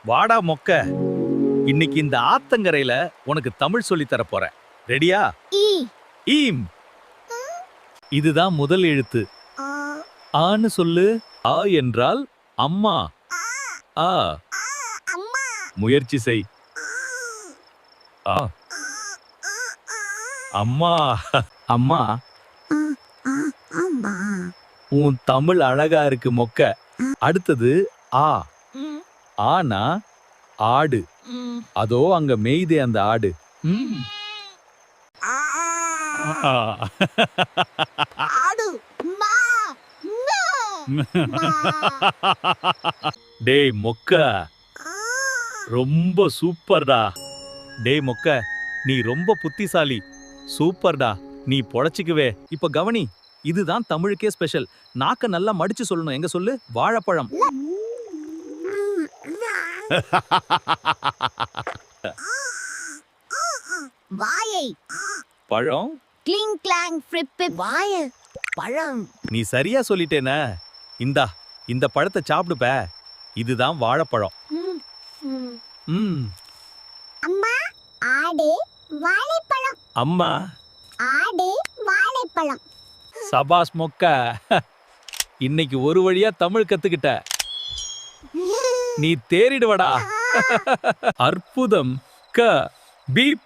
வாடா மொக்க. இன்னைக்கு இந்த ஆத்தங்கரையில உனக்கு தமிழ் சொல்லி தர போறேன். ரெடியா? ஈ ஈம். இதுதான் முதல் எழுத்து. ஆ ஆன்னு சொல்லு. ஆ என்றால் அம்மா. ஆ. அம்மா முயற்சி செய். ஆ. அம்மா. அம்மா. அம்மா உன் தமிழ் அழகா இருக்கு மொக்க. அடுத்தது ஆ. ஆனா ஆடு. அதோ அங்க மேய்தே அந்த ஆடு. ஆடு மா டேய் மொக்க, ரொம்ப சூப்பர்டா. டேய் மொக்க, நீ ரொம்ப புத்திசாலி. சூப்பர்டா, நீ பொழச்சிக்குவே. இப்ப கவனி, இதுதான் தமிழுக்கே ஸ்பெஷல். நாக்க நல்லா மடிச்சு சொல்லணும். எங்க சொல்லு? வாழைப்பழம். வாயை பழம். கிளிங் கிளாங் ஃப்ளிப் வாயை பழம் நீ சரியா சொல்லிட்டேன. இந்தா, இந்த பழத்தை சாப்பிடுப்ப. இதுதான் வாழைப்பழம். ம். அம்மா ஆடு வாழைப்பழம் அம்மா. ஆடு வாழைப்பழம் சபாஸ் மொக்க. இன்னைக்கு ஒரு வழியா தமிழ் கத்துக்கிட்ட. நீ தேறிடுவடா. அற்புதம். க பீப்.